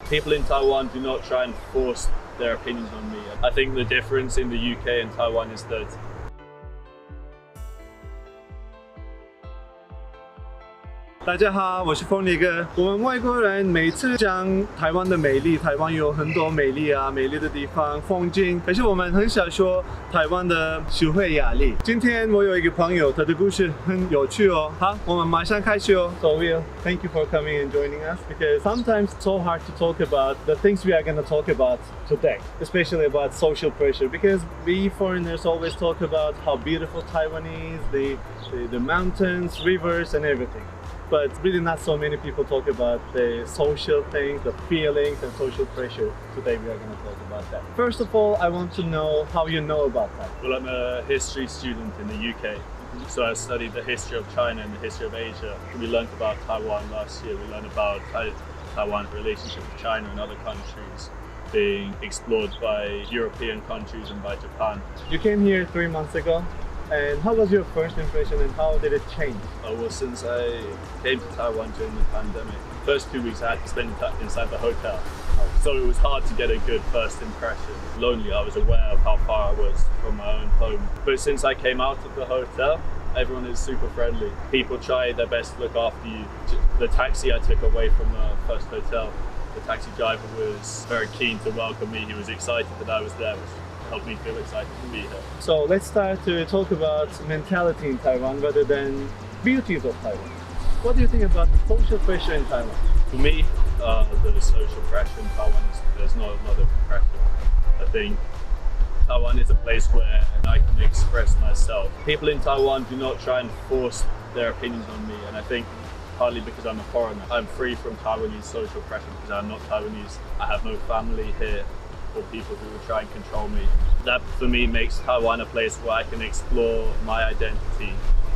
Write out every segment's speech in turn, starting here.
People in Taiwan do not try and force their opinions on me. I think the difference in the UK and Taiwan is that大家好，我是风力哥。我们外国人每次讲台湾的美丽，台湾有很多美丽的地方、风景，可是我们很少说台湾的社会压力。今天我有一个朋友，他的故事很有趣哦。好，我们马上开始哦。So Will, thank you for coming and joining us because sometimes it's so hard to talk about the things we are going to talk about today, especially about social pressure because we foreigners always talk about how beautiful Taiwan is, the mountains, rivers and everything. But really not so many people talk about the social things, the feelings and social pressure. Today we are going to talk about that. First of all, I want to know how you know about that. Well, I'm a history student in the UK. So I studied the history of China and the history of Asia. We learned about Taiwan last year. We learned about Taiwan's relationship with China and other countries being explored by European countries and by Japan. You came here 3 months ago. And how was your first impression and how did it change? Well, since I came to Taiwan during the pandemic, first 2 weeks I had to spend inside the hotel. So it was hard to get a good first impression. Lonely, I was aware of how far I was from my own home. But since I came out of the hotel, everyone is super friendly. People try their best to look after you. The taxi I took away from the first hotel, the taxi driver was very keen to welcome me. He was excited that I was there, which helped me feel excited to be here. So let's start to talk about mentality in Taiwan rather than beauties of Taiwan. What do you think about the social pressure in Taiwan? For me, the social pressure in Taiwan there's not a lot of pressure. I think Taiwan is a place where I can express myself. People in Taiwan do not try and force their opinions on me, and I think partly because I'm a foreigner, I'm free from Taiwanese social pressure because I'm not Taiwanese. I have no family here or people who will try and control me. That for me makes Taiwan a place where I can explore my identity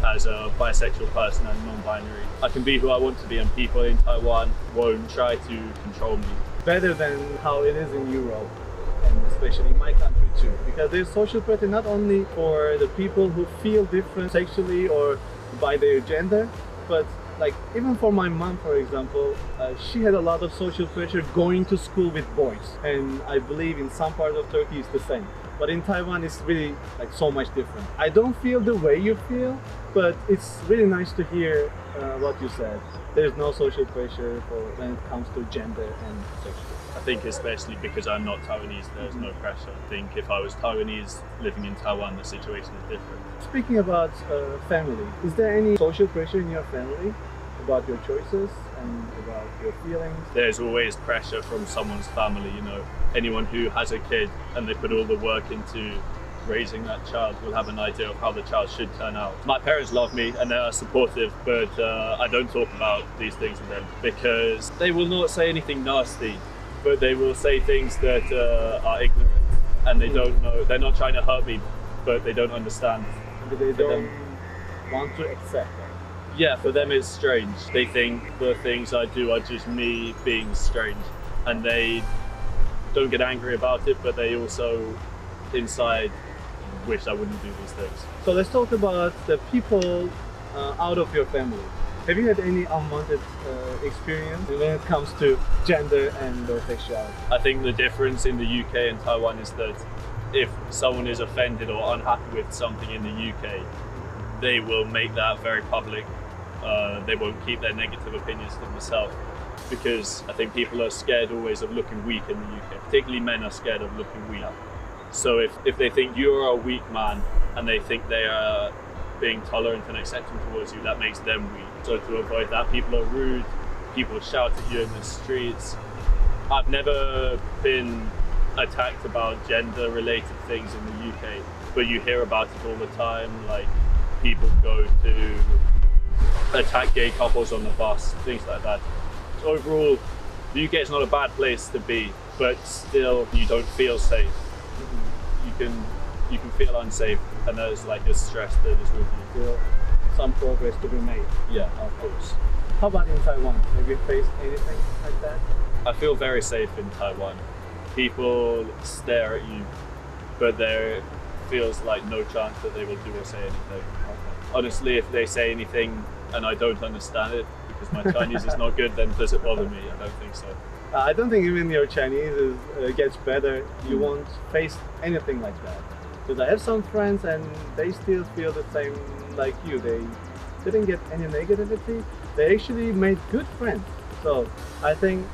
as a bisexual person and non-binary. I can be who I want to be and people in Taiwan won't try to control me. Better than how it is in Europe and especially in my country too, because there's social pressure not only for the people who feel different sexually or by their gender, but like even for my mom, for example, she had a lot of social pressure going to school with boys, and I believe in some part of Turkey it's the same. But in Taiwan, it's really like so much different. I don't feel the way you feel, but it's really nice to hear what you said. There's no social pressure when it comes to gender and sexual. I think especially because I'm not Taiwanese, there's no pressure. I think if I was Taiwanese living in Taiwan, the situation is different. Speaking about family, is there any social pressure in your family about your choices and about your feelings? There's always pressure from someone's family, you know. Anyone who has a kid and they put all the work into raising that child will have an idea of how the child should turn out. My parents love me and they are supportive, but I don't talk about these things with them because they will not say anything nasty, but they will say things that are ignorant and they don't know. They're not trying to hurt me, but they don't understand. They don't want to accept that. Yeah, for them it's strange. They think the things I do are just me being strange, and they don't get angry about it, but they also inside wish I wouldn't do these things. So let's talk about the people out of your family. Have you had any unwanted experience when it comes to gender and sexuality? I think the difference in the UK and Taiwan is that if someone is offended or unhappy with something in the UK, they will make that very public. They won't keep their negative opinions to themselves because I think people are scared always of looking weak in the UK. Particularly men are scared of looking weak. So if they think you're a weak man and they think they are being tolerant and accepting towards you, that makes them weak. So to avoid that, people are rude, people shout at you in the streets. I've never been attacked about gender related things in the UK, but you hear about it all the time, like people go to attack gay couples on the bus, things like that. So overall, the UK is not a bad place to be, but still you don't feel safe. You can feel unsafe, and there's like a stress that is with you. Still some progress to be made. Yeah, of course. How about in Taiwan? Have you faced anything like that? I feel very safe in Taiwan. People stare at you, but there feels like no chance that they will do or say anything. Okay. Honestly, if they say anything and I don't understand it because my Chinese is not good, then does it bother me? I don't think so. I don't think even your Chinese gets better. You won't face anything like that. Because I have some friends and they still feel the same like you. They didn't get any negativity. They actually made good friends. So I think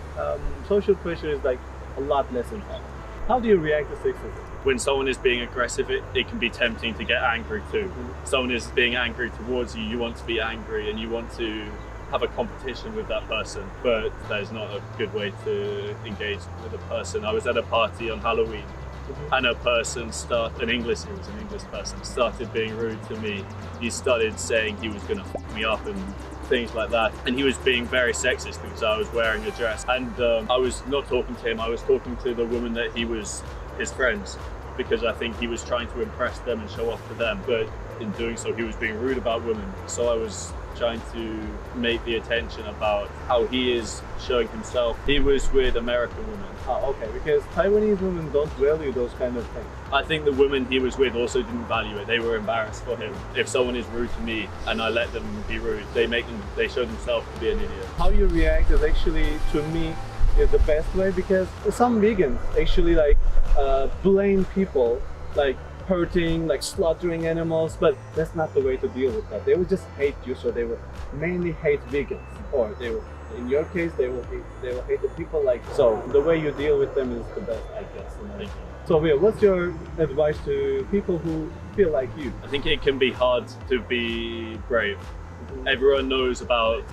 social pressure is like a lot less important. How do you react to sexism? When someone is being aggressive, it can be tempting to get angry too. Someone is being angry towards you, you want to be angry and you want to have a competition with that person, but that is not a good way to engage with a person. I was at a party on Halloween and an English person started being rude to me. He started saying he was gonna f me up and things like that, and he was being very sexist because I was wearing a dress, and I was not talking to him, I was talking to the woman that he was his friends, because I think he was trying to impress them and show off to them, but in doing so he was being rude about women. So I was trying to make the attention about how he is showing himself. He was with American women. Oh, okay, because Taiwanese women don't value those kind of things. I think the women he was with also didn't value it. They were embarrassed for him. If someone is rude to me and I let them be rude, they show themselves to be an idiot. How you react is actually, to me, is the best way, because some vegans actually like blame people like hurting, like slaughtering animals, but that's not the way to deal with that. They will just hate you, so they will mainly hate vegans, or they will, in your case, they will hate the people like. So the way you deal with them is the best, I guess. Thank you. So Will, what's your advice to people who feel like you? I think it can be hard to be brave. Everyone knows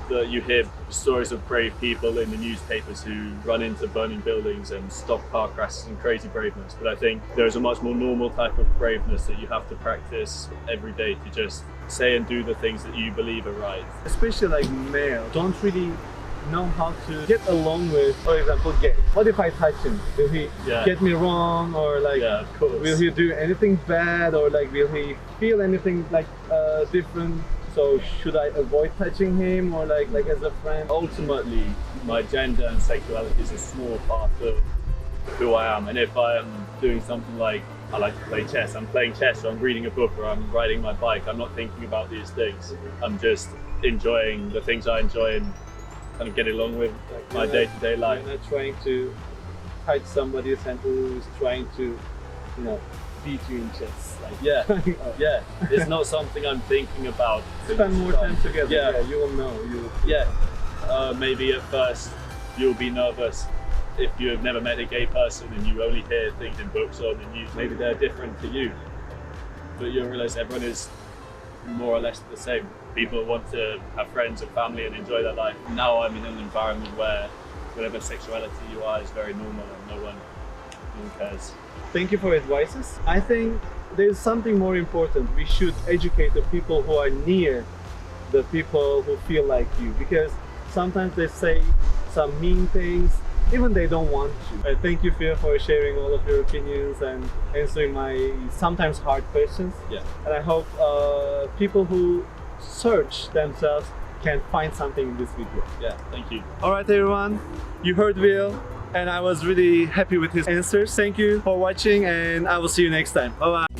you hear stories of brave people in the newspapers who run into burning buildings and stop car crashes and crazy braveness, but I think there's a much more normal type of braveness that you have to practice every day to just say and do the things that you believe are right. Especially like male, don't really know how to get along with, for example, gay. What if I touch him? Will he get me wrong, or like of course. Will he do anything bad, or like will he feel anything like different? So should I avoid touching him, or like as a friend? Ultimately, my gender and sexuality is a small part of who I am, and if I am doing something like I like to play chess, I'm playing chess, or I'm reading a book, or I'm riding my bike, I'm not thinking about these things. I'm just enjoying the things I enjoy and kind of getting along with like my day-to-day life. You're not trying to touch somebody who's trying to, beat you in chess. Like, yeah. It's not something I'm thinking about. Spend more time together. Yeah, you will know. Maybe at first you'll be nervous if you have never met a gay person and you only hear things in books or in the news. Maybe they're different to you, but you'll realize everyone is more or less the same. People want to have friends and family and enjoy their life. Now I'm in an environment where whatever sexuality you are is very normal and no one cares. Thank you for advices. I think there's something more important. We should educate the people who are near the people who feel like you, because sometimes they say some mean things, even they don't want to. Thank you, Phil, for sharing all of your opinions and answering my sometimes hard questions. Yeah. And I hope people who search themselves can find something in this video. Yeah, thank you. All right, everyone, you heard Will, and I was really happy with his answers. Thank you for watching, and I will see you next time. Bye-bye.